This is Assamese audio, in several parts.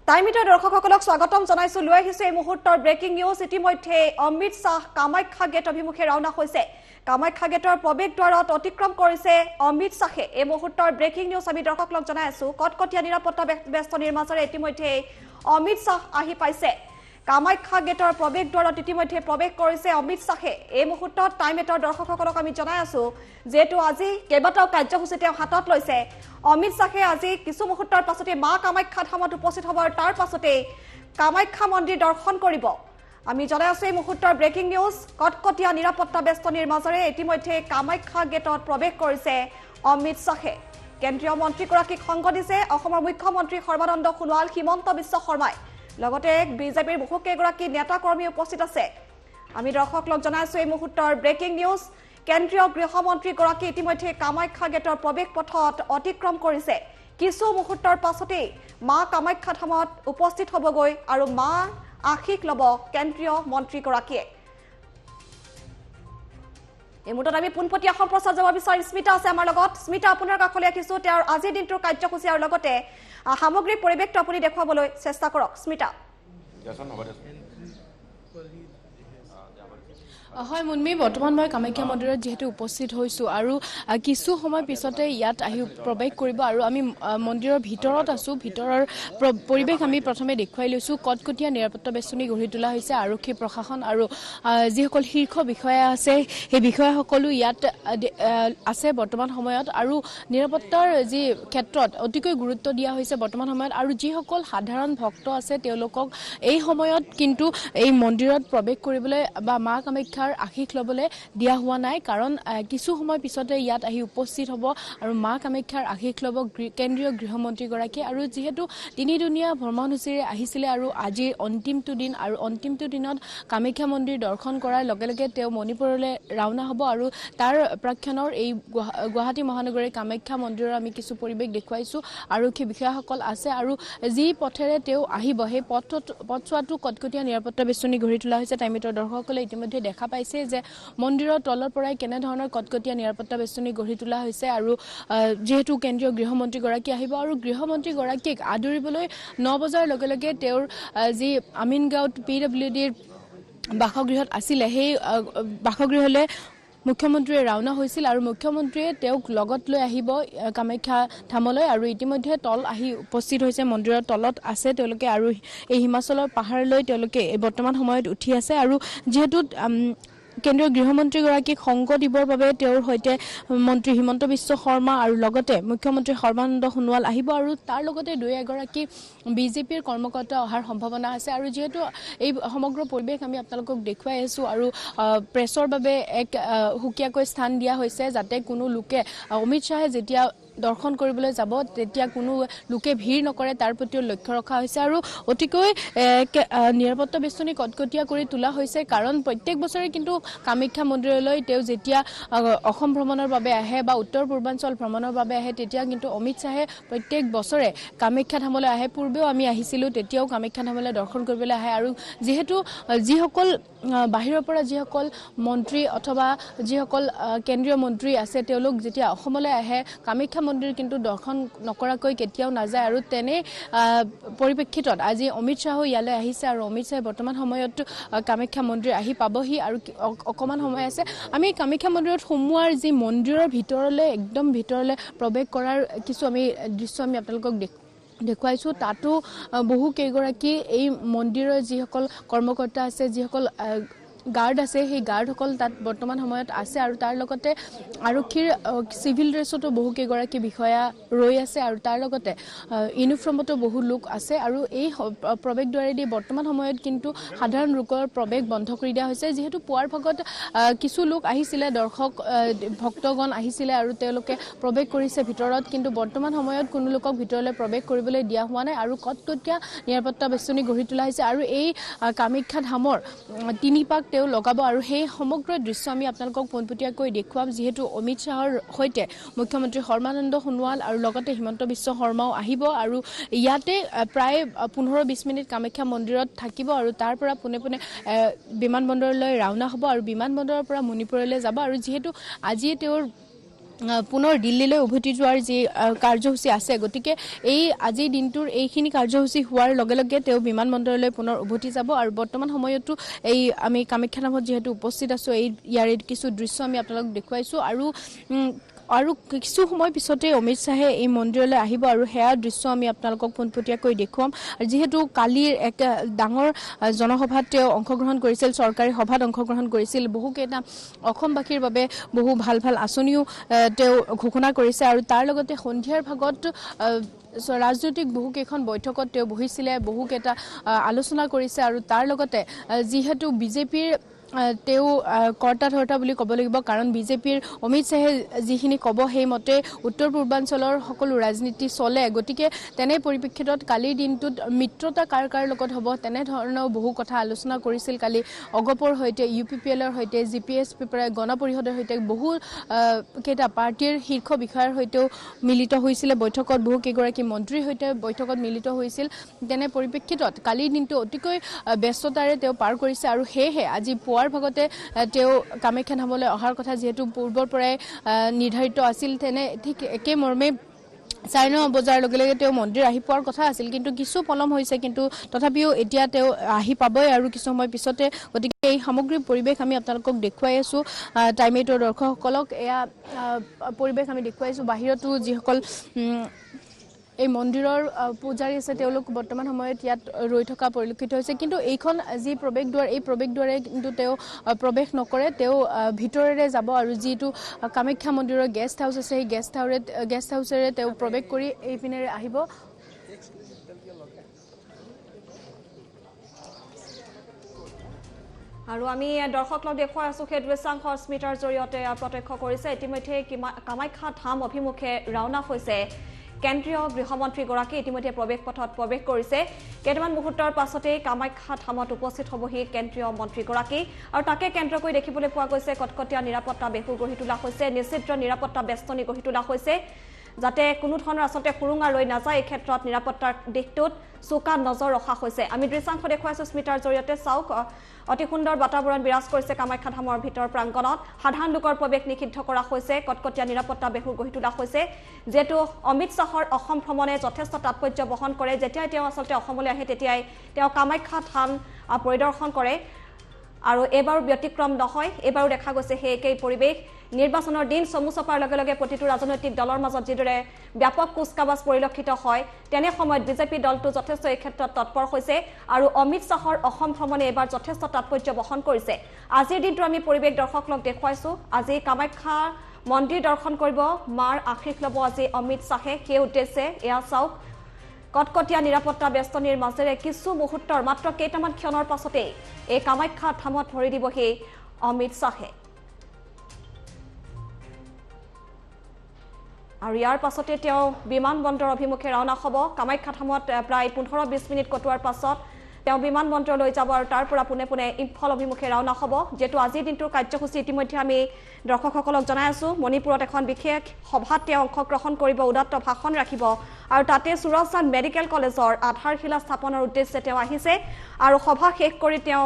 টাইমিটাৰ দৰ্শকসকলক স্বাগতম জনাইছো লৈ আহিছো এই মুহূৰ্তৰ ব্ৰেকিং নিউজ ইতিমধ্যে অমিত শাহ কামাখ্যা গেট অভিমুখে ৰাওনা হৈছে কামাখ্যা গেটৰ প্ৰৱেশ দ্বাৰত অতিক্ৰম কৰিছে অমিত শাহে এই মুহূৰ্তৰ ব্ৰেকিং নিউজ আমি দৰ্শকসকলক জনাই আছো কটকটীয়া নিৰাপত্তা বেষ্টনীৰ মাজেৰে ইতিমধ্যে অমিত শাহ আহি পাইছে কামাখ্যা গেটৰ প্ৰৱেশ দ্বাৰত ইতিমধ্যে প্ৰৱেশ কৰিছে অমিত শাহে এই মুহূৰ্তত টাইমিটাৰ দৰ্শকসকলক আমি জনাই আছো যেটো আজি কেইবাটাও কাৰ্যসূচী তেওঁ হাতত লৈছে অমিত শাহে আজি কিছু মুহূৰ্তৰ পাছতে মা কামাখ্যা ধামত উপস্থিত হবৰ তাৰ পাছতে কামাখ্যা মন্দিৰ দৰ্শন কৰিব আমি জনাই আছো এই মুহূৰ্তৰ ব্ৰেকিং নিউজ কটকটীয়া নিৰাপত্তা বেষ্টনীৰ মাজেৰে ইতিমধ্যে কামাখ্যা গেটত প্ৰৱেশ কৰিছে অমিত শাহে কেন্দ্ৰীয় মন্ত্ৰীগৰাকীক সংগ দিছে অসমৰ মুখ্যমন্ত্ৰী সৰ্বানন্দ সোণোৱাল হিমন্ত বিশ্ব শৰ্মাই লগতে বিজেপিৰ বহু কেইগৰাকী নেতা কৰ্মী উপস্থিত আছে আমি দৰ্শকসকলক জনাইছো এই মুহূৰ্তৰ ব্ৰেকিং নিউজ কেন্দ্ৰীয় গৃহমন্ত্ৰী গৰাকী ইতিমধ্যে কামাখ্যা গেটৰ প্ৰৱেশ পথত অতিক্ৰম কৰিছে কিছু মুহূৰ্তৰ পাছতে মা কামাখ্যা ধামত উপস্থিত হ'বগৈ আৰু মা আশীষ ল'ব কেন্দ্ৰীয় মন্ত্ৰী গৰাকীয়ে এই মুহূৰ্তত আমি পুনপটীয়া সম্প্ৰচাৰ যাব বিচাৰিম স্মিতা আছে আমাৰ লগত স্মিতা আপোনাৰ কাষলৈ আহিছো তেওঁৰ আজিৰ দিনটোৰ কাৰ্যসূচী আৰু লগতে সামগ্ৰিক পৰিৱেশটো আপুনি দেখুৱাবলৈ চেষ্টা কৰক স্মিতা হয় মুনমি বৰ্তমান মই কামাখ্যা মন্দিৰত যেহেতু উপস্থিত হৈছো আৰু কিছু সময় পিছতে ইয়াত আহি প্ৰৱেশ কৰিব আৰু আমি মন্দিৰৰ ভিতৰত আছো ভিতৰৰ পৰিৱেশ আমি প্ৰথমে দেখুৱাই লৈছো কটকটীয়া নিৰাপত্তা বেষ্টনী গঢ়ি তোলা হৈছে আৰক্ষী প্ৰশাসন আৰু যিসকল শীৰ্ষ বিষয়া আছে সেই বিষয়াসকলো ইয়াত আছে বৰ্তমান সময়ত আৰু নিৰাপত্তাৰ যি ক্ষেত্ৰত অতিকৈ গুৰুত্ব দিয়া হৈছে বৰ্তমান সময়ত আৰু যিসকল সাধাৰণ ভক্ত আছে তেওঁলোকক এই সময়ত কিন্তু এই মন্দিৰত প্ৰৱেশ কৰিবলৈ বা মা কামাখ্যা আশীষ ল'বলৈ দিয়া হোৱা নাই কাৰণ কিছু সময় পিছতে ইয়াত আহি উপস্থিত হ'ব আৰু মা কামাখ্যাৰ আশীষ ল'ব কেন্দ্ৰীয় গৃহমন্ত্ৰীগৰাকী আৰু যিহেতু তিনিদিনীয়া ভ্ৰমণসূচীৰে আহিছিলে আৰু আজিৰ অন্তিমটো দিন আৰু অন্তিমটো দিনত কামাখ্যা মন্দিৰ দৰ্শন কৰাৰ লগে লগে তেওঁ মণিপুৰলৈ ৰাওনা হ'ব আৰু তাৰ প্ৰাক্ষণৰ এই গুৱাহাটী মহানগৰীৰ কামাখ্যা মন্দিৰৰ আমি কিছু পৰিৱেশ দেখুৱাইছো আৰক্ষী বিষয়াসকল আছে আৰু যি পথেৰে তেওঁ আহিব সেই পথছোৱাটো কটকটীয়া নিৰাপত্তা বেষ্টনী গঢ়ি তোলা হৈছে টাইমিটাৰ দৰ্শকসকলে ইতিমধ্যে দেখা পাইছে যে মন্দিৰৰ তলৰ পৰাই কেনে ধৰণৰ কটকটীয়া নিৰাপত্তা বেষ্টনী গঢ়ি তোলা হৈছে আৰু যেহেতু কেন্দ্ৰীয় গৃহমন্ত্ৰী গৰাকী আহিব আৰু গৃহমন্ত্ৰী গৰাকীক আদৰিবলৈ 9 বজাৰ লগে লগে তেওঁৰ যি আমিনগাঁৱত পিডব্লিউডিৰ বাসগৃহত আছিলে সেই বাসগৃহলৈ মুখ্যমন্ত্ৰীয়ে ৰাওনা হৈছিল আৰু মুখ্যমন্ত্ৰীয়ে তেওঁক লগত লৈ আহিব কামাখ্যা ধামলৈ আৰু ইতিমধ্যে তল আহি উপস্থিত হৈছে মন্দিৰৰ তলত আছে তেওঁলোকে আৰু এই হিমাচলৰ পাহাৰলৈ তেওঁলোকে বৰ্তমান সময়ত উঠি আছে আৰু যেহেতু কেন্দ্ৰীয় গৃহমন্ত্ৰীগৰাকীক সংগ দিবৰ বাবে তেওঁৰ সৈতে মন্ত্ৰী হিমন্ত বিশ্ব শৰ্মা আৰু লগতে মুখ্যমন্ত্ৰী সৰ্বানন্দ সোণোৱাল আহিব আৰু তাৰ লগতে দুই এগৰাকী বিজেপিৰ কৰ্মকৰ্তা অহাৰ সম্ভাৱনা আছে আৰু যেহেতু এই সমগ্ৰ পৰিৱেশ আমি আপোনালোকক দেখুৱাই আছো আৰু প্ৰেছৰ বাবে এক হুকিয়াকৈ স্থান দিয়া হৈছে যাতে কোনো লোকে অমিত শাহে যেতিয়া দৰ্শন কৰিবলৈ যাব তেতিয়া কোনো লোকে ভিৰ নকৰে তাৰ প্ৰতিও লক্ষ্য ৰখা হৈছে আৰু অতিকৈ নিৰাপত্তা বেষ্টনী কটকটীয়া কৰি তোলা হৈছে কাৰণ প্ৰত্যেক বছৰে কিন্তু কামাখ্যা মন্দিৰলৈ তেওঁ যেতিয়া অসম ভ্ৰমণৰ বাবে আহে বা উত্তৰ পূৰ্বাঞ্চল ভ্ৰমণৰ বাবে আহে তেতিয়া কিন্তু অমিত শাহে প্ৰত্যেক বছৰে কামাখ্যা ধামলৈ আহে পূৰ্বেও আমি আহিছিলো তেতিয়াও কামাখ্যা ধামলৈ দৰ্শন কৰিবলৈ আহে আৰু যেহেতু যিসকল বাহিৰৰ পৰা যিসকল মন্ত্ৰী অথবা যিসকল কেন্দ্ৰীয় মন্ত্ৰী আছে তেওঁলোক যেতিয়া অসমলৈ আহে কামাখ্যা মন্দিৰ কিন্তু দৰ্শন নকৰাকৈ কেতিয়াও নাযায় আৰু তেনে পৰিপ্ৰেক্ষিতত আজি অমিত শাহো ইয়ালৈ আহিছে আৰু অমিত শাহে বৰ্তমান সময়ত কামাখ্যা মন্দিৰ আহি পাবহি আৰু অকমান সময় আছে আমি কামাখ্যা মন্দিৰত সোমোৱাৰ যি মন্দিৰৰ ভিতৰলৈ একদম ভিতৰলৈ প্ৰৱেশ কৰাৰ কিছু আমি দৃশ্য আমি আপোনালোকক দেখুৱাইছো তাতো বহু কেইগৰাকী এই মন্দিৰৰ যিসকল কৰ্মকৰ্তা আছে যিসকল গাৰ্ড আছে সেই গাৰ্ডসকল তাত বৰ্তমান সময়ত আছে আৰু তাৰ লগতে আৰক্ষীৰ সিভিল ড্ৰেছতো বহু কেইগৰাকী বিষয়া ৰৈ আছে আৰু তাৰ লগতে ইউনিফৰ্মতো বহু লোক আছে আৰু এই প্ৰৱেশ দ্বাৰেদি বৰ্তমান সময়ত কিন্তু সাধাৰণ লোকৰ প্ৰৱেশ বন্ধ কৰি দিয়া হৈছে যেহেতু পুৱাৰ ভাগত কিছু লোক আহিছিলে দৰ্শক ভক্তগণ আহিছিলে আৰু তেওঁলোকে প্ৰৱেশ কৰিছে ভিতৰত কিন্তু বৰ্তমান সময়ত কোনো লোকক ভিতৰলৈ প্ৰৱেশ কৰিবলৈ দিয়া হোৱা নাই আৰু কটকটীয়া নিৰাপত্তা বেষ্টনী গঢ়ি তোলা হৈছে আৰু এই কামাখ্যা ধামৰ তিনিপাক তেওঁ লগাব আৰু সেই সমগ্ৰ দৃশ্য আমি আপোনালোকক পোনপটীয়াকৈ দেখুৱাম যেহেতু অমিত শাহৰ সৈতে মুখ্যমন্ত্ৰী সৰ্বানন্দ সোণোৱাল আৰু লগতে হিমন্ত বিশ্ব শৰ্মাও আহিব আৰু ইয়াতে প্ৰায় 15-20 মিনিট কামাখ্যা মন্দিৰত থাকিব আৰু তাৰ পৰা পুনে পুনে বিমানবন্দৰলৈ ৰাওনা হ'ব আৰু বিমানবন্দৰৰ পৰা মণিপুৰলৈ যাব আৰু যেহেতু আজি তেওঁৰ পুনৰ দিল্লীলৈ উভতি যোৱাৰ যি কাৰ্যসূচী আছে গতিকে এই আজিৰ দিনটোৰ এইখিনি কাৰ্যসূচী হোৱাৰ লগে লগে তেওঁ বিমানবন্দৰলৈ পুনৰ উভতি যাব আৰু বৰ্তমান সময়তো এই আমি কামাখ্যা ধামত যিহেতু উপস্থিত আছোঁ ইয়াৰে কিছু দৃশ্য আমি আপোনালোকক দেখুৱাইছোঁ আৰু কিছু সময় পিছতে অমিত শ্বাহে এই মন্দিৰলৈ আহিব আৰু সেয়া দৃশ্য আমি আপোনালোকক পোনপটীয়াকৈ দেখুৱাম আৰু যিহেতু কালিৰ এক ডাঙৰ জনসভাত তেওঁ অংশগ্ৰহণ কৰিছিল চৰকাৰী সভাত অংশগ্ৰহণ কৰিছিল বহুকেইটা অসমবাসীৰ বাবে বহু ভাল ভাল আঁচনিও তেওঁ ঘোষণা কৰিছে আৰু তাৰ লগতে সন্ধিয়াৰ ভাগত ৰাজনৈতিক বহুকেইখন বৈঠকত তেওঁ বহিছিলে বহুকেইটা আলোচনা কৰিছে আৰু তাৰ লগতে যিহেতু বিজেপিৰ তেওঁ কৰ্তা ধৰ্তা বুলি ক'ব লাগিব কাৰণ বিজেপিৰ অমিত শ্বাহে যিখিনি ক'ব সেইমতে উত্তৰ পূৰ্বাঞ্চলৰ সকলো ৰাজনীতি চলে গতিকে তেনে পৰিপ্ৰেক্ষিতত কালিৰ দিনটোত মিত্ৰতা কাৰ কাৰ লগত হ'ব তেনেধৰণৰ বহু কথা আলোচনা কৰিছিল কালি অগপৰ সৈতে UPPLৰ সৈতে GPSP প্ৰায় গণ পৰিষদৰ সৈতে বহু কেইটা পাৰ্টিৰ শীৰ্ষ বিষয়াৰ সৈতেও মিলিত হৈছিলে বৈঠকত বহু কেইগৰাকী মন্ত্ৰীৰ সৈতে বৈঠকত মিলিত হৈছিল তেনে পৰিপ্ৰেক্ষিতত কালিৰ দিনটো অতিকৈ ব্যস্ততাৰে তেওঁ পাৰ কৰিছে আৰু সেয়েহে আজি পুৱাৰ ভাগতে তেওঁ কামাখ্যা ধামলৈ অহাৰ কথা যিহেতু পূৰ্বৰ পৰাই নিৰ্ধাৰিত আছিল তেনে ঠিক একে মৰ্মে 9:30 বজাৰ লগে লগে তেওঁ মন্দিৰ আহি পোৱাৰ কথা আছিল কিন্তু কিছু পলম হৈছে কিন্তু তথাপিও এতিয়া তেওঁ আহি পাবই আৰু কিছু সময় পিছতে গতিকে এই সামগ্ৰিক পৰিৱেশ আমি আপোনালোকক দেখুৱাই আছোঁ টাইম 8ৰ দৰ্শকসকলক এয়া পৰিৱেশ আমি দেখুৱাইছোঁ বাহিৰতো যিসকল এই মন্দিৰৰ পূজাৰী আছে তেওঁলোক বৰ্তমান সময়ত ইয়াত ৰৈ থকা পৰিলক্ষিত হৈছে কিন্তু এইখন যি প্ৰৱেশদ্বাৰ এই প্ৰৱেশদ্বাৰে কিন্তু তেওঁ প্ৰৱেশ নকৰে তেওঁ ভিতৰেৰে যাব আৰু যিটো কামাখ্যা মন্দিৰৰ গেষ্ট হাউচ আছে সেই গেষ্ট হাউচেৰে তেওঁ প্ৰৱেশ কৰি এইপিনেৰে আহিব আৰু আমি দৰ্শকক দেখুৱাই আছোঁ সেই দৃশ্যাংশ স্মিতাৰ জৰিয়তে প্ৰত্যক্ষ কৰিছে ইতিমধ্যে কামাখ্যা ধাম অভিমুখে ৰাওনা হৈছে কেন্দ্ৰীয় গৃহমন্ত্ৰীগৰাকী ইতিমধ্যে প্ৰৱেশ পথত প্ৰৱেশ কৰিছে কেইটামান মুহূৰ্তৰ পাছতেই কামাখ্যা ধামত উপস্থিত হ'বহি কেন্দ্ৰীয় মন্ত্ৰীগৰাকী আৰু তাকে কেন্দ্ৰ কৰি দেখিবলৈ পোৱা গৈছে কটকটীয়া নিৰাপত্তা বেহু গঢ়ি তোলা হৈছে নিশ্চিত নিৰাপত্তা বেষ্টনী গঢ়ি তোলা হৈছে যাতে কোনো ধৰণৰ আচলতে সুৰুঙা ৰৈ নাযায় এই ক্ষেত্ৰত নিৰাপত্তাৰ দিশটোত চোকা নজৰ ৰখা হৈছে আমি দৃশ্যাংশ দেখুৱাইছোঁ স্মিতাৰ জৰিয়তে চাওক অতি সুন্দৰ বাতাবৰণ বিৰাজ কৰিছে কামাখ্যা ধামৰ ভিতৰ প্ৰাংগণত সাধাৰণ লোকৰ প্ৰৱেশ নিষিদ্ধ কৰা হৈছে কটকটীয়া নিৰাপত্তা বেহু গঢ়ি তোলা হৈছে যেটো অমিত শ্বাহৰ অসম ভ্ৰমণে যথেষ্ট তাৎপৰ্য বহন কৰে যেতিয়াই তেওঁ আচলতে অসমলৈ আহে তেতিয়াই তেওঁ কামাখ্যা ধাম পৰিদৰ্শন কৰে আৰু এবাৰ ব্যতিক্ৰম নহয় এবাৰো দেখা গৈছে সেই একেই পৰিৱেশ নিৰ্বাচনৰ দিন চমু চপাৰ লগে লগে প্ৰতিটো ৰাজনৈতিক দলৰ মাজত যিদৰে ব্যাপক কুচকাৱাজ পৰিলক্ষিত হয় তেনে সময়ত বিজেপি দলটো যথেষ্ট এই ক্ষেত্ৰত তৎপৰ হৈছে আৰু অমিত শ্বাহৰ অসম ভ্ৰমণে এবাৰ যথেষ্ট তাৎপৰ্য বহন কৰিছে আজিৰ দিনটো আমি পৰিৱেশ দৰ্শকক দেখুৱাইছোঁ আজি কামাখ্যা মন্দিৰ দৰ্শন কৰিব মাৰ আশীষ ল'ব আজি অমিত শ্বাহে সেই উদ্দেশ্যে এয়া চাওক কটকটীয়া নিৰাপত্তা বেষ্টনীৰ মাজেৰে কিছু মুহূৰ্তৰ মাত্ৰ কেইটামান ক্ষণৰ পাছতেই এই কামাখ্যা ধামত ভৰি দিবহি অমিত শ্বাহে আৰু ইয়াৰ পাছতে তেওঁ বিমানবন্দৰ অভিমুখে ৰাওনা হ'ব কামাখ্যা ধামত প্ৰায় 15-20 মিনিট কটোৱাৰ পাছত তেওঁ বিমানবন্দৰলৈ যাব আৰু তাৰ পৰা পুনে পুনে ইম্ফল অভিমুখে ৰাওনা হ'ব যেটো আজিৰ দিনটোৰ কাৰ্যসূচী ইতিমধ্যে আমি দৰ্শকসকলক জনাই আছোঁ মণিপুৰত এখন বিশেষ সভাত তেওঁ অংশগ্ৰহণ কৰিব উদাত্ত ভাষণ ৰাখিব আৰু তাতে সুৰজচান্দ মেডিকেল কলেজৰ আধাৰশিলা স্থাপনৰ উদ্দেশ্যে তেওঁ আহিছে আৰু সভা শেষ কৰি তেওঁ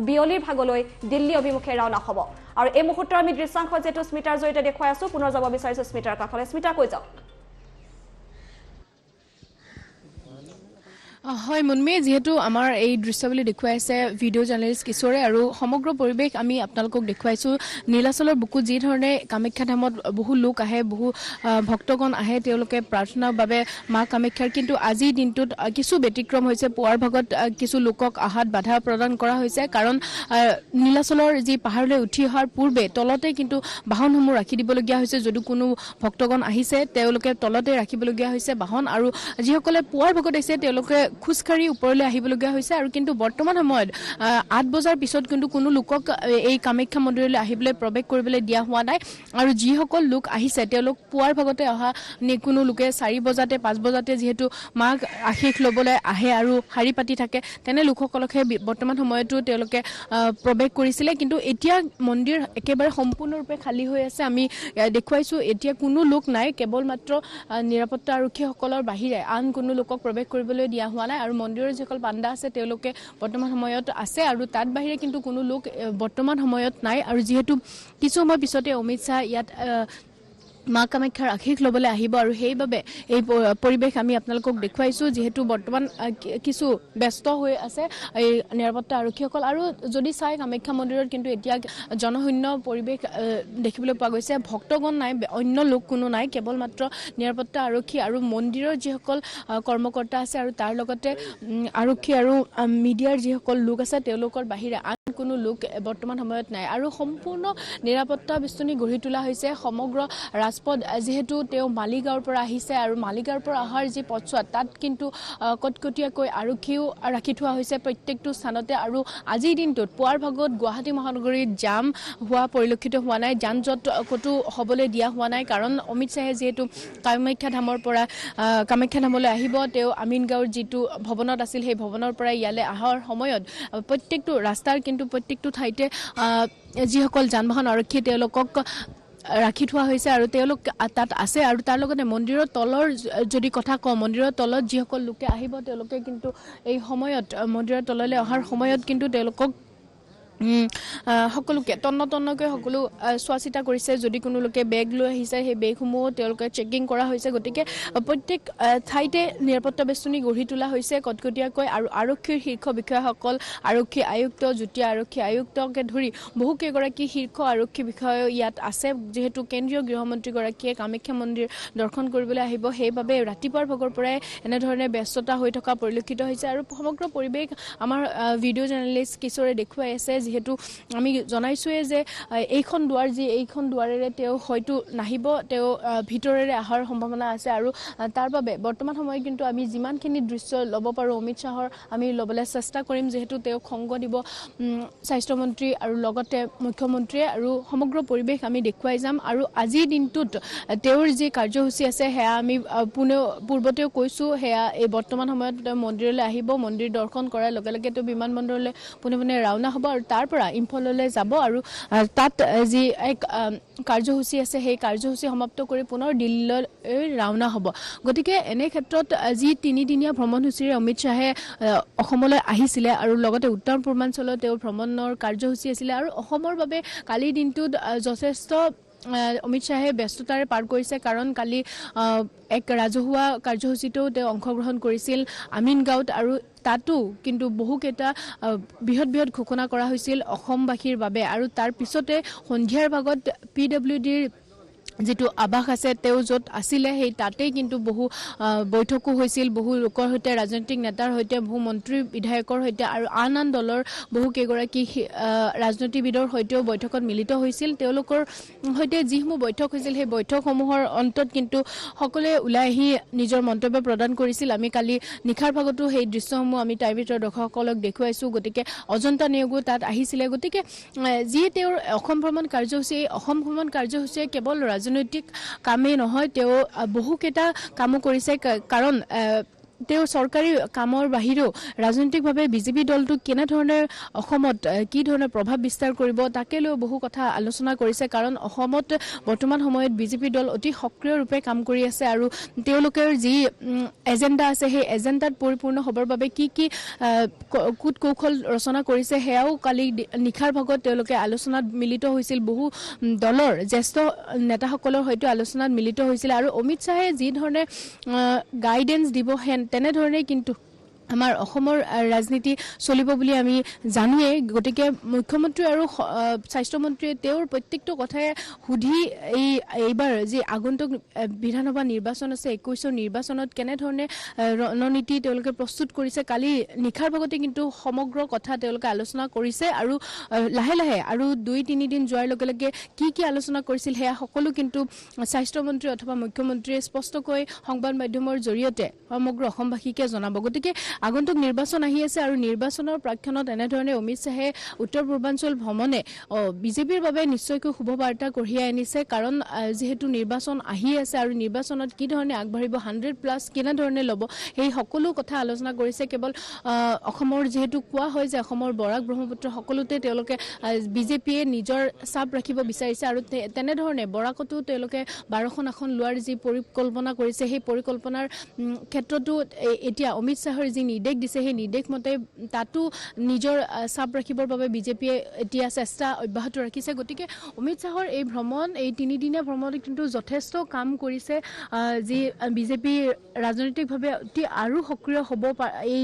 বিয়লিৰ ভাগলৈ দিল্লী অভিমুখে ৰাওনা হ'ব আৰু এই মুহূৰ্তৰ আমি দৃশ্যাংশ যেটো স্মিতাৰ জৰিয়তে দেখুৱাই আছোঁ পুনৰ যাব বিচাৰিছোঁ স্মিতাৰ কাষলৈ স্মিতা কৈ যাওক হয় মুনমি যেহেতু আমাৰ এই দৃশ্যগুলি দেখুৱাই আছে ভিডিঅ' জাৰ্নেলিষ্ট কিশোৰে আৰু সমগ্ৰ পৰিৱেশ আমি আপোনালোকক দেখুৱাইছোঁ নীলাচলৰ বুকুত যি ধৰণে কামাখ্যা ধামত বহু লোক আহে বহু ভক্তগণ আহে তেওঁলোকে প্ৰাৰ্থনাৰ বাবে মা কামাখ্যাৰ কিন্তু আজিৰ দিনটোত কিছু ব্যতিক্ৰম হৈছে পুৱাৰ ভাগত কিছু লোকক আহাত বাধা প্ৰদান কৰা হৈছে কাৰণ নীলাচলৰ যি পাহাৰলৈ উঠি অহাৰ পূৰ্বে তলতে কিন্তু বাহনসমূহ ৰাখি দিবলগীয়া হৈছে যদি কোনো ভক্তগণ আহিছে তেওঁলোকে তলতে ৰাখিবলগীয়া হৈছে বাহন আৰু যিসকলে পুৱাৰ ভাগত আহিছে তেওঁলোকে খুচকাৰি ওপৰলৈ আহিবলগীয়া হৈছে আৰু কিন্তু বৰ্তমান সময়ত 8 বজাৰ পিছত কিন্তু কোনো লোকক এই কামাখ্যা মন্দিৰলৈ আহিবলৈ প্ৰৱেশ কৰিবলৈ দিয়া হোৱা নাই আৰু যিসকল লোক আহিছে তেওঁলোক পুৱাৰ ভাগতে অহা কোনো লোকে 4 বজাতে 5 বজাতে যেহেতু মাক আশীষ ল'বলৈ আহে আৰু শাৰী পাতি থাকে তেনে লোকসকলকহে বৰ্তমান সময়তো তেওঁলোকে প্ৰৱেশ কৰিছিলে কিন্তু এতিয়া মন্দিৰ একেবাৰে সম্পূৰ্ণৰূপে খালী হৈ আছে আমি দেখুৱাইছোঁ এতিয়া কোনো লোক নাই কেৱল মাত্ৰ নিৰাপত্তা আৰক্ষীসকলৰ বাহিৰে আন কোনো লোকক প্ৰৱেশ কৰিবলৈ দিয়া হোৱা নাই আৰু মন্দিৰৰ যিসকল পাণ্ডা আছে তেওঁলোকে বৰ্তমান সময়ত আছে আৰু তাত বাহিৰে কিন্তু কোনো লোক বৰ্তমান সময়ত নাই আৰু যেহেতু কিছু সময় পিছতে অমিত শ্বাহ ইয়াত মা কামাখ্যাৰ আশীষ ল'বলৈ আহিব আৰু সেইবাবে এই পৰিৱেশ আমি আপোনালোকক দেখুৱাইছোঁ যিহেতু বৰ্তমান কিছু ব্যস্ত হৈ আছে এই নিৰাপত্তা আৰক্ষীসকল আৰু যদি চাই কামাখ্যা মন্দিৰত কিন্তু এতিয়া জনশূন্য পৰিৱেশ দেখিবলৈ পোৱা গৈছে ভক্তগণ নাই অন্য লোক কোনো নাই কেৱল মাত্ৰ নিৰাপত্তা আৰক্ষী আৰু মন্দিৰৰ যিসকল কৰ্মকৰ্তা আছে আৰু তাৰ লগতে আৰক্ষী আৰু মিডিয়াৰ যিসকল লোক আছে তেওঁলোকৰ বাহিৰে আন কোনো লোক বৰ্তমান সময়ত নাই আৰু সম্পূৰ্ণ নিৰাপত্তা বেষ্টনী গঢ়ি তোলা হৈছে সমগ্ৰ ৰাজপথ যেহেতু তেওঁ মালিগাঁৱৰ পৰা আহিছে আৰু মালিগাঁৱৰ পৰা অহাৰ যি পথছোৱা তাত কিন্তু কটকটীয়াকৈ আৰক্ষীও ৰাখি থোৱা হৈছে প্ৰত্যেকটো স্থানতে আৰু আজিৰ দিনটোত পুৱাৰ ভাগত গুৱাহাটী মহানগৰীত জাম হোৱা পৰিলক্ষিত হোৱা নাই যান জঁট ক'তো হ'বলৈ দিয়া হোৱা নাই কাৰণ অমিত শ্বাহে যিহেতু কামাখ্যা ধামলৈ আহিব তেওঁ আমিনগাঁৱৰ যিটো ভৱনত আছিল সেই ভৱনৰ পৰা ইয়ালৈ অহাৰ সময়ত প্ৰত্যেকটো ৰাস্তাৰ কিন্তু প্ৰত্যেকটো ঠাইতে যিসকল যান বাহন আৰক্ষী তেওঁলোকক ৰাখি থোৱা হৈছে আৰু তেওঁলোক তাত আছে আৰু তাৰ লগতে মন্দিৰৰ তলৰ যদি কথা কওঁ মন্দিৰৰ তলত যিসকল লোকে আহিব তেওঁলোকে কিন্তু এই সময়ত মন্দিৰৰ তললৈ অহাৰ সময়ত কিন্তু তেওঁলোকক সকলোকে তন্নকৈ সকলো চোৱা চিতা কৰিছে যদি কোনো লোকে বেগ লৈ আহিছে সেই বেগসমূহ তেওঁলোকে চেকিং কৰা হৈছে গতিকে প্ৰত্যেক ঠাইতে নিৰাপত্তা বেষ্টনী গঢ়ি তোলা হৈছে কটকটীয়াকৈ আৰু আৰক্ষীৰ শীৰ্ষ বিষয়াসকল আৰক্ষী আয়ুক্ত যুটীয়া আৰক্ষী আয়ুক্তকে ধৰি বহুকেইগৰাকী শীৰ্ষ আৰক্ষী বিষয়া ইয়াত আছে যিহেতু কেন্দ্ৰীয় গৃহমন্ত্ৰীগৰাকীয়ে কামাখ্যা মন্দিৰ দৰ্শন কৰিবলৈ আহিব সেইবাবে ৰাতিপুৱাৰ ভাগৰ পৰাই এনেধৰণে ব্যস্ততা হৈ থকা পৰিলক্ষিত হৈছে আৰু সমগ্ৰ পৰিৱেশ আমাৰ ভিডিঅ' জাৰ্নেলিষ্ট কিশোৰে দেখুৱাই আছে যেহেতু আমি জনাইছোৱে যে এইখন দুৱাৰেৰে তেওঁ হয়তো নাহিব তেওঁ ভিতৰেৰে অহাৰ সম্ভাৱনা আছে আৰু তাৰ বাবে বৰ্তমান সময়ত কিন্তু আমি যিমানখিনি দৃশ্য ল'ব পাৰোঁ অমিত শ্বাহৰ আমি ল'বলৈ চেষ্টা কৰিম যিহেতু তেওঁক সংগ দিব স্বাস্থ্যমন্ত্ৰী আৰু লগতে মুখ্যমন্ত্ৰীয়ে আৰু সমগ্ৰ পৰিৱেশ আমি দেখুৱাই যাম আৰু আজিৰ দিনটোত তেওঁৰ যি কাৰ্যসূচী আছে সেয়া আমি পূৰ্বতেও কৈছোঁ সেয়া এই বৰ্তমান সময়ত তেওঁ মন্দিৰলৈ আহিব মন্দিৰ দৰ্শন কৰাৰ লগে লগে তেওঁ বিমানবন্দৰলৈ পোনে ৰাওনা হ'ব আৰু তাৰ পৰা ইম্ফললৈ যাব আৰু তাত যি এক কাৰ্যসূচী আছে সেই কাৰ্যসূচী সমাপ্ত কৰি পুনৰ দিল্লীলৈ ৰাওনা হ'ব গতিকে এনে ক্ষেত্ৰত যি 3দিনীয়া ভ্ৰমণসূচীৰে অমিত শ্বাহে অসমলৈ আহিছিলে আৰু লগতে উত্তৰ পূৰ্বাঞ্চলত তেওঁৰ ভ্ৰমণৰ কাৰ্যসূচী আছিলে আৰু অসমৰ বাবে কালিৰ দিনটোত যথেষ্ট অমিত শ্বাহে ব্যস্ততাৰে পাৰ কৰিছে কাৰণ কালি এক ৰাজহুৱা কাৰ্যসূচীতো তেওঁ অংশগ্ৰহণ কৰিছিল আমিনগাঁৱত আৰু তাতো কিন্তু বহুকেইটা বৃহৎ ঘোষণা কৰা হৈছিল অসমবাসীৰ বাবে আৰু তাৰ পিছতে সন্ধিয়াৰ ভাগত PWDৰ যিটো আৱাস আছে তেওঁ য'ত আছিলে সেই তাতেই কিন্তু বহু বৈঠকো হৈছিল বহু লোকৰ সৈতে ৰাজনৈতিক নেতাৰ সৈতে বহু মন্ত্ৰী বিধায়কৰ সৈতে আৰু আন দলৰ বহুকেইগৰাকী ৰাজনীতিবিদৰ সৈতেও বৈঠকত মিলিত হৈছিল তেওঁলোকৰ সৈতে যিসমূহ বৈঠক হৈছিল সেই বৈঠকসমূহৰ অন্তত কিন্তু সকলোৱে ওলাই আহি নিজৰ মন্তব্য প্ৰদান কৰিছিল আমি কালি নিশাৰ ভাগতো সেই দৃশ্যসমূহ আমি টাইম ভিতৰৰ দৰ্শকসকলক দেখুৱাইছোঁ গতিকে অজন্তা নেওগো তাত আহিছিলে গতিকে যি তেওঁৰ অসম ভ্ৰমণ কাৰ্যসূচী এই অসম ভ্ৰমণ কাৰ্যসূচীয়ে কেৱল ৰাজনৈতিক কামেই নহয় তেওঁ বহুকেইটা কামো কৰিছে কাৰণ তেওঁ চৰকাৰী কামৰ বাহিৰেও ৰাজনৈতিকভাৱে বিজেপি দলটো কেনেধৰণে অসমত কি ধৰণে প্ৰভাৱ বিস্তাৰ কৰিব তাকে লৈ বহু কথা আলোচনা কৰিছে কাৰণ অসমত বৰ্তমান সময়ত বিজেপি দল অতি সক্ৰিয় ৰূপে কাম কৰি আছে আৰু তেওঁলোকৰ যি এজেণ্ডা আছে সেই এজেণ্ডাত পৰিপূৰ্ণ হ'বৰ বাবে কি কূট কৌশল ৰচনা কৰিছে সেয়াও কালি নিশাৰ ভাগত তেওঁলোকে আলোচনাত মিলিত হৈছিল বহু দলৰ জ্যেষ্ঠ নেতাসকলৰ সৈতে আলোচনাত মিলিত হৈছিল আৰু অমিত শ্বাহে যি ধৰণে গাইডেন্স দিব তেনেধৰণে কিন্তু আমাৰ অসমৰ ৰাজনীতি চলিব বুলি আমি জানোৱেই গতিকে মুখ্যমন্ত্ৰী আৰু স্বাস্থ্যমন্ত্ৰীয়ে তেওঁৰ প্ৰত্যেকটো কথাই সুধি এইবাৰ যি আগন্তুক বিধানসভা নিৰ্বাচন আছে 21ৰ নিৰ্বাচনত কেনেধৰণে ৰণনীতি তেওঁলোকে প্ৰস্তুত কৰিছে কালি নিশাৰ ভাগতে কিন্তু সমগ্ৰ কথা তেওঁলোকে আলোচনা কৰিছে আৰু লাহে লাহে আৰু 2-3 দিন যোৱাৰ লগে লগে কি আলোচনা কৰিছিল সেয়া সকলো কিন্তু স্বাস্থ্যমন্ত্ৰী অথবা মুখ্যমন্ত্ৰীয়ে স্পষ্টকৈ সংবাদ মাধ্যমৰ জৰিয়তে সমগ্ৰ অসমবাসীকে জনাব গতিকে আগন্তুক নিৰ্বাচন আহি আছে আৰু নিৰ্বাচনৰ প্ৰাক্ষণত এনেধৰণে অমিত শ্বাহে উত্তৰ পূৰ্বাঞ্চল ভ্ৰমণে বিজেপিৰ বাবে নিশ্চয়কৈ শুভবাৰ্তা কঢ়িয়াই আনিছে কাৰণ যেহেতু নিৰ্বাচন আহি আছে আৰু নিৰ্বাচনত কি ধৰণে আগবাঢ়িব 100+ কেনেধৰণে ল'ব সেই সকলো কথা আলোচনা কৰিছে কেৱল অসমৰ যেহেতু কোৱা হয় যে অসমৰ বৰাক ব্ৰহ্মপুত্ৰ সকলোতে তেওঁলোকে বিজেপিয়ে নিজৰ চাপ ৰাখিব বিচাৰিছে আৰু তেনেধৰণে বৰাকতো তেওঁলোকে 12খন আসন লোৱাৰ যি পৰিকল্পনা কৰিছে সেই পৰিকল্পনাৰ ক্ষেত্ৰতো এতিয়া অমিত শ্বাহৰ যি নিৰ্দেশ দিছে সেই নিৰ্দেশ মতে তাতো নিজৰ চাপ ৰাখিবৰ বাবে বিজেপিয়ে এতিয়া চেষ্টা অব্যাহত ৰাখিছে গতিকে অমিত শ্বাহৰ এই ভ্ৰমণ এই 3 দিনীয়া ভ্ৰমণত কিন্তু যথেষ্ট কাম কৰিছে যি বিজেপি ৰাজনৈতিকভাৱে অতি আৰু সক্ৰিয় হ'ব এই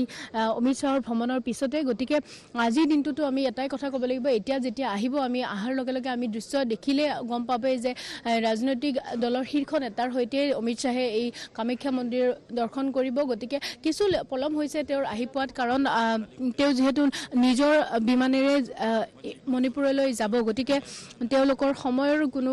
অমিত শ্বাহৰ ভ্ৰমণৰ পিছতে গতিকে আজিৰ দিনটোতো আমি এটাই কথা ক'ব লাগিব এতিয়া যেতিয়া আহিব আমি আহাৰ লগে লগে আমি দৃশ্য দেখিলে গম পাবে যে ৰাজনৈতিক দলৰ শীৰ্ষ নেতাৰ সৈতে অমিত শ্বাহে এই কামাখ্যা মন্দিৰ দৰ্শন কৰিব গতিকে কিছু পলম হৈছে তেওঁৰ আহি পোৱাত কাৰণ তেওঁ যেহেতু নিজৰ বিমানেৰে মণিপুৰলৈ যাব গতিকে তেওঁলোকৰ সময়ৰ কোনো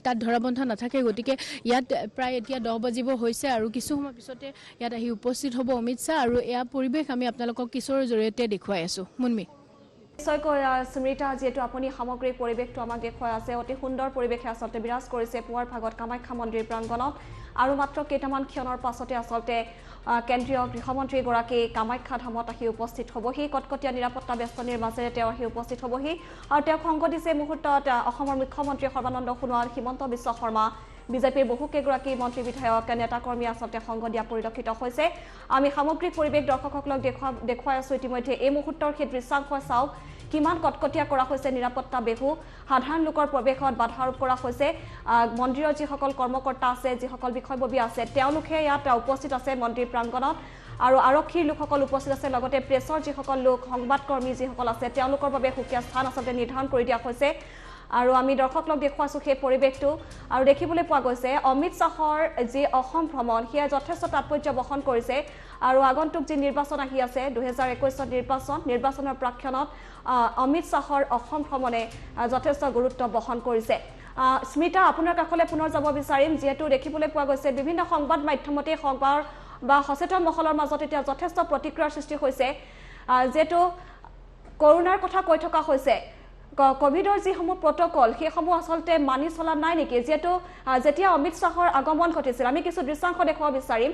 তাত ধৰাবন্ধা নাথাকে গতিকে ইয়াত প্ৰায় এতিয়া 10 বাজিব হৈছে আৰু কিছু সময় পিছতে ইয়াত আহি উপস্থিত হ'ব অমিত শ্বাহ আৰু এয়া পৰিৱেশ আমি আপোনালোকক কিশোৰৰ জৰিয়তে দেখুৱাই আছো মুনমি নিশ্চয়কৈ স্মৃতা যেহেতু আপুনি সামগ্ৰিক পৰিৱেশটো আমাক দেখুৱাই আছে অতি সুন্দৰ পৰিৱেশে আচলতে বিৰাজ কৰিছে পুৱাৰ ভাগত কামাখ্যা মন্দিৰ প্ৰাংগণত আৰু মাত্ৰ কেইটামান ক্ষণৰ পাছতে আচলতে কেন্দ্ৰীয় গৃহমন্ত্ৰীগৰাকী কামাখ্যা ধামত আহি উপস্থিত হ'বহি কটকটীয়া নিৰাপত্তা বেষ্টনীৰ মাজেৰে তেওঁ আহি উপস্থিত হ'বহি আৰু তেওঁক সংগ দিছে মুহূৰ্তত অসমৰ মুখ্যমন্ত্ৰী সৰ্বানন্দ সোণোৱাল হিমন্ত বিশ্ব শৰ্মা বিজেপিৰ বহুকেইগৰাকী মন্ত্ৰী বিধায়ক নেতাকৰ্মী আচলতে সংগ দিয়া পৰিলক্ষিত হৈছে আমি সামগ্ৰিক পৰিৱেশ দৰ্শকসকলক দেখুৱাই আছো ইতিমধ্যে এই মুহূৰ্তৰ সেই দৃশ্যাংশ চাওক কিমান কটকটীয়া কৰা হৈছে নিৰাপত্তা বেহু সাধাৰণ লোকৰ প্ৰৱেশত বাধা আৰোপ কৰা হৈছে মন্দিৰৰ যিসকল কৰ্মকৰ্তা আছে যিসকল বিষয়ববী আছে তেওঁলোকে ইয়াত উপস্থিত আছে মন্দিৰ প্ৰাংগণত আৰু আৰক্ষীৰ লোকসকল উপস্থিত আছে লগতে প্ৰেছৰ যিসকল লোক সংবাদকৰ্মী যিসকল আছে তেওঁলোকৰ বাবে সুকীয়া স্থান আচলতে নিৰ্ধাৰণ কৰি দিয়া হৈছে আৰু আমি দৰ্শকক দেখুৱাইছো সেই পৰিৱেশটো আৰু দেখিবলৈ পোৱা গৈছে অমিত শ্বাহৰ যি অসম ভ্ৰমণ সেয়া যথেষ্ট তাৎপৰ্য বহন কৰিছে আৰু আগন্তুক যি নিৰ্বাচন আহি আছে 2021 নিৰ্বাচনৰ প্ৰাক্ষণত অমিত শ্বাহৰ অসম ভ্ৰমণে যথেষ্ট গুৰুত্ব বহন কৰিছে স্মিতা আপোনাৰ কাষলৈ পুনৰ যাব বিচাৰিম যেহেতু দেখিবলৈ পোৱা গৈছে বিভিন্ন সংবাদ মাধ্যমতে সংবাদ বা সচেতন মহলৰ মাজত এতিয়া যথেষ্ট প্ৰতিক্ৰিয়াৰ সৃষ্টি হৈছে যেহেতু কৰোনাৰ কথা কৈ থকা হৈছে কোভিডৰ যিসমূহ প্ৰটকল সেইসমূহ আচলতে মানি চলা নাই নেকি যেহেতু যেতিয়া অমিত শ্বাহৰ আগমন ঘটিছিল আমি কিছু দৃশ্যাংশ দেখুৱাব বিচাৰিম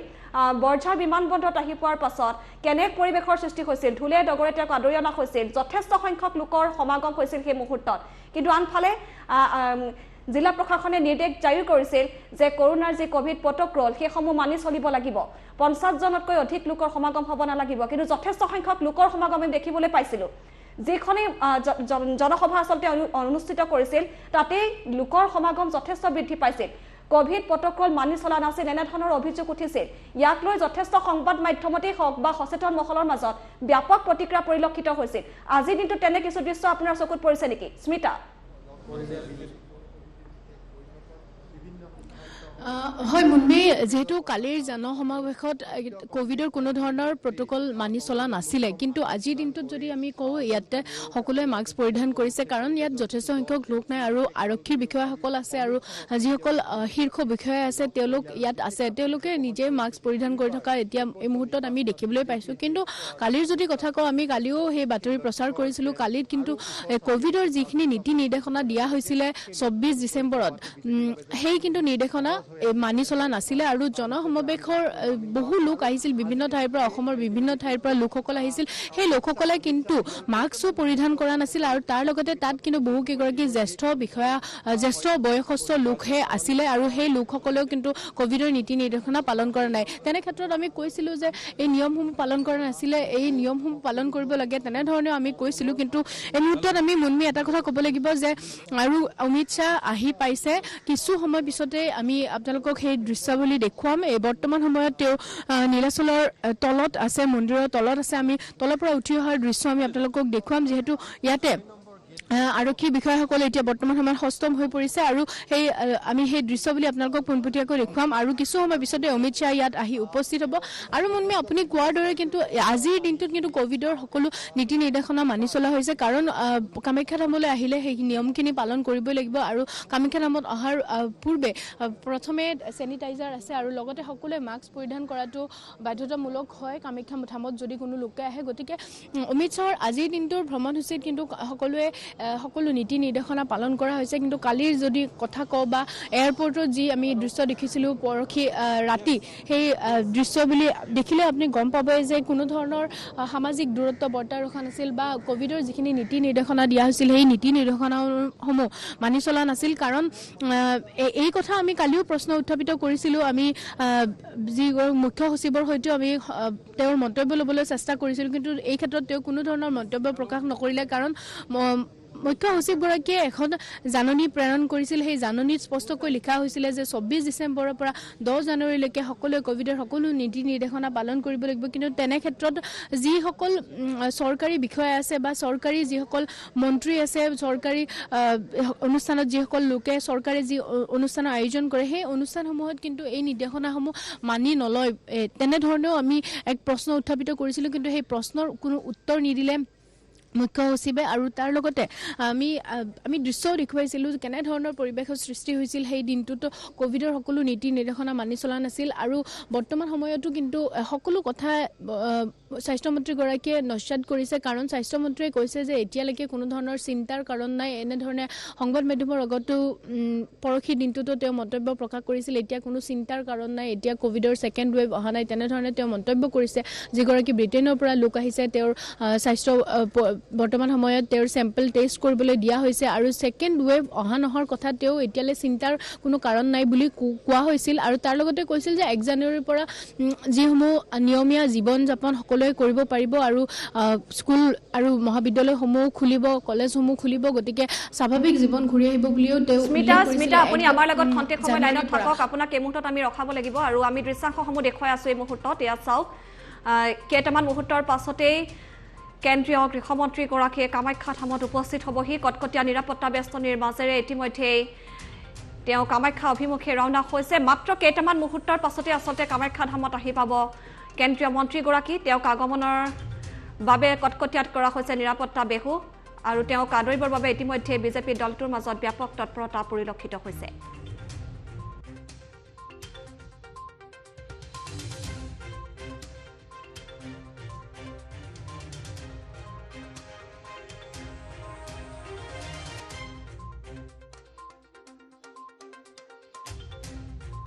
বৰঝাৰ বিমানবন্দৰত আহি পোৱাৰ পাছত কেনে পৰিৱেশৰ সৃষ্টি হৈছিল ঢুলে ডগৰে তেওঁক আদৰি অনা হৈছিল যথেষ্ট সংখ্যক লোকৰ সমাগম হৈছিল সেই মুহূৰ্তত কিন্তু আনফালে জিলা প্ৰশাসনে নিৰ্দেশ জাৰি কৰিছিল যে কৰোনাৰ যি কোভিড প্ৰটকল সেইসমূহ মানি চলিব লাগিব 50 জনতকৈ অধিক লোকৰ সমাগম হ'ব নালাগিব কিন্তু যথেষ্ট সংখ্যক লোকৰ সমাগম দেখিবলৈ পাইছিলো যেখনে জনসভা আচলতে অনুষ্ঠিত কৰিছিল তাতে লোকৰ সমাগম যথেষ্ট বৃদ্ধি পাইছিল কোভিড প্ৰটকল মানি চলা নাছিল এনেধৰণৰ অভিযোগ উঠিছিল ইয়াক লৈ যথেষ্ট সংবাদ মাধ্যমতেই হওক বা সচেতন মহলৰ মাজত ব্যাপক প্ৰতিক্ৰিয়া পৰিলক্ষিত হৈছিল আজি দিনটো তেনে কিছু দৃশ্য আপোনাৰ চকুত পৰিছে নেকি স্মিতা হয় মুনমি যেহেতু কালিৰ জনসমাৱেশত কোভিডৰ কোনো ধৰণৰ প্ৰটকল মানি চলা নাছিলে কিন্তু আজিৰ দিনটোত যদি আমি কওঁ ইয়াতে সকলোৱে মাস্ক পৰিধান কৰিছে কাৰণ ইয়াত যথেষ্ট সংখ্যক লোক নাই আৰু আৰক্ষীৰ বিষয়াসকল আছে আৰু যিসকল শীৰ্ষ বিষয়া আছে তেওঁলোক ইয়াত আছে তেওঁলোকে নিজে মাস্ক পৰিধান কৰি থকা এতিয়া এই মুহূৰ্তত আমি দেখিবলৈ পাইছো কিন্তু কালিৰ যদি কথা কওঁ আমি কালিও সেই বাতৰি প্ৰচাৰ কৰিছিলো কালিত কিন্তু কোভিডৰ যিখিনি নীতি নিৰ্দেশনা দিয়া হৈছিলে 24 ডিচেম্বৰত সেই কিন্তু নিৰ্দেশনা মানি চলা নাছিলে আৰু জনসমাৱেশৰ বহু লোক আহিছিল বিভিন্ন ঠাইৰ পৰা অসমৰ বিভিন্ন ঠাইৰ পৰা লোকসকল আহিছিল সেই লোকসকলে কিন্তু মাস্কও পৰিধান কৰা নাছিল আৰু তাৰ লগতে তাত কিন্তু বহু কেইগৰাকী জ্যেষ্ঠ বিষয়া জ্যেষ্ঠ বয়সস্থ লোকহে আছিলে আৰু সেই লোকসকলেও কিন্তু কোভিডৰ নীতি নিৰ্দেশনা পালন কৰা নাই তেনে ক্ষেত্ৰত আমি কৈছিলো যে এই নিয়মসমূহ পালন কৰা নাছিলে এই নিয়মসমূহ পালন কৰিব লাগে তেনে ধৰণে আমি কৈছিলো কিন্তু এই মুহূৰ্তত আমি মুনমি এটা কথা ক'ব লাগিব যে আৰু অমিত শ্বাহ আহি পাইছে কিছু সময় পিছতে আমি আপোনালোকক সেই দৃশ্যাৱলী দেখুৱাম এই বৰ্তমান সময়ত তেওঁ নীলাচলৰ তলত আছে মন্দিৰৰ তলত আছে আমি তলৰ পৰা উঠি অহাৰ দৃশ্য আমি আপোনালোকক দেখুৱাম যিহেতু ইয়াতে আৰক্ষী বিষয়াসকলে এতিয়া বৰ্তমান সময়ত সষ্টম হৈ পৰিছে আৰু সেই আমি সেই দৃশ্যৱলী আপোনালোকক পোনপটীয়াকৈ দেখুৱাম আৰু কিছু সময় পিছতে অমিত শ্বাহ ইয়াত আহি উপস্থিত হ'ব আৰু মুনমি আপুনি কোৱাৰ দৰে কিন্তু আজিৰ দিনটোত কিন্তু কোভিডৰ সকলো নীতি নিৰ্দেশনা মানি চলা হৈছে কাৰণ কামাখ্যা ধামলৈ আহিলে সেই নিয়মখিনি পালন কৰিবই লাগিব আৰু কামাখ্যা ধামত অহাৰ পূৰ্বে প্ৰথমে চেনিটাইজাৰ আছে আৰু লগতে সকলোৱে মাস্ক পৰিধান কৰাটো বাধ্যতামূলক হয় কামাখ্যা ধামত যদি কোনো লোকে আহে গতিকে অমিত শ্বাহৰ আজিৰ দিনটোৰ ভ্ৰমণসূচীত কিন্তু সকলোৱে সকলো নীতি নিৰ্দেশনা পালন কৰা হৈছে কিন্তু কালিৰ যদি কথা কওঁ বা এয়াৰপৰ্টত যি আমি দৃশ্য দেখিছিলোঁ পৰহি ৰাতি সেই দৃশ্য বুলি দেখিলে আপুনি গম পাব যে কোনো ধৰণৰ সামাজিক দূৰত্ব বৰ্তাই ৰখা নাছিল বা কোভিডৰ যিখিনি নীতি নিৰ্দেশনা দিয়া হৈছিল সেই নীতি নিৰ্দেশনাসমূহ মানি চলা নাছিল কাৰণ এই কথা আমি কালিও প্ৰশ্ন উত্থাপিত কৰিছিলোঁ আমি যি মুখ্য সচিবৰ সৈতেও আমি তেওঁৰ মন্তব্য ল'বলৈ চেষ্টা কৰিছিলোঁ কিন্তু এই ক্ষেত্ৰত তেওঁ কোনো ধৰণৰ মন্তব্য প্ৰকাশ নকৰিলে কাৰণ মুখ্য সচিবগৰাকীয়ে এখন জাননী প্ৰেৰণ কৰিছিল সেই জাননীত স্পষ্টকৈ লিখা হৈছিল যে 24 ডিচেম্বৰৰ পৰা 10 জানুৱাৰীলৈকে সকলোৱে কোভিডৰ সকলো নীতি নিৰ্দেশনা পালন কৰিব লাগিব কিন্তু তেনে ক্ষেত্ৰত যিসকল চৰকাৰী বিষয়া আছে বা চৰকাৰী যিসকল মন্ত্ৰী আছে চৰকাৰী অনুষ্ঠানত যিসকল লোকে চৰকাৰে যি অনুষ্ঠানৰ আয়োজন কৰে সেই অনুষ্ঠানসমূহত কিন্তু এই নিৰ্দেশনাসমূহ মানি নলয় তেনেধৰণেও আমি এক প্ৰশ্ন উত্থাপিত কৰিছিলোঁ কিন্তু সেই প্ৰশ্নৰ কোনো উত্তৰ নিদিলে মুখ্য সচিবে আৰু তাৰ লগতে আমি দৃশ্যও দেখুৱাইছিলোঁ কেনেধৰণৰ পৰিৱেশৰ সৃষ্টি হৈছিল সেই দিনটোত কোভিডৰ সকলো নীতি নিৰ্দেশনা মানি চলা নাছিল আৰু বৰ্তমান সময়তো কিন্তু সকলো কথা স্বাস্থ্যমন্ত্ৰীগৰাকীয়ে নস্যাৎ কৰিছে কাৰণ স্বাস্থ্যমন্ত্ৰীয়ে কৈছে যে এতিয়ালৈকে কোনো ধৰণৰ চিন্তাৰ কাৰণ নাই এনেধৰণে সংবাদ মাধ্যমৰ আগতো পৰহি দিনটোতো তেওঁ মন্তব্য প্ৰকাশ কৰিছিল এতিয়া কোনো চিন্তাৰ কাৰণ নাই এতিয়া কোভিডৰ ছেকেণ্ড ৱেভ অহা নাই তেনেধৰণে তেওঁ মন্তব্য কৰিছে যিগৰাকী ব্ৰিটেইনৰ পৰা লোক আহিছে তেওঁৰ স্বাস্থ্য বৰ্তমান সময়ত তেওঁৰ চেম্পল টেষ্ট কৰিবলৈ দিয়া হৈছে আৰু ছেকেণ্ড ৱেভ অহা নহৰ কথা তেওঁ এতিয়ালৈ চিন্তাৰ কোনো কাৰণ নাই বুলি কোৱা হৈছিল আৰু তাৰ লগতে কৈছিল যে 1 জানুৱাৰীৰ পৰা যিসমূহ নিয়মীয়া জীৱন যাপন সকলোৱে কৰিব পাৰিব আৰু স্কুল আৰু মহাবিদ্যালয়সমূহ খুলিব কলেজসমূহ খুলিব গতিকে স্বাভাৱিক জীৱন ঘূৰি আহিব বুলিও তেওঁ স্মিতা আপুনি আমাৰ লগত খন্তেক সময় লাইনত থাকক আপোনাক এই মুহূৰ্তত আমি ৰখাব লাগিব আৰু আমি দৃশ্যাংশসমূহ দেখুৱাই আছো এই মুহূৰ্তত এয়া চাওক কেইটামান মুহূৰ্তৰ পাছতেই কেন্দ্ৰীয় গৃহমন্ত্ৰীগৰাকীয়ে কামাখ্যা ধামত উপস্থিত হ'বহি কটকটীয়া নিৰাপত্তা বেষ্টনীৰ মাজেৰে ইতিমধ্যেই তেওঁ কামাখ্যা অভিমুখে ৰাওনা হৈছে মাত্ৰ কেইটামান মুহূৰ্তৰ পাছতে আচলতে কামাখ্যা ধামত আহি পাব কেন্দ্ৰীয় মন্ত্ৰীগৰাকী তেওঁক আগমনৰ বাবে কটকটীয়াত কৰা হৈছে নিৰাপত্তা বেহু আৰু তেওঁক আদৰিবৰ বাবে ইতিমধ্যে বিজেপি দলটোৰ মাজত ব্যাপক তৎপৰতা পৰিলক্ষিত হৈছে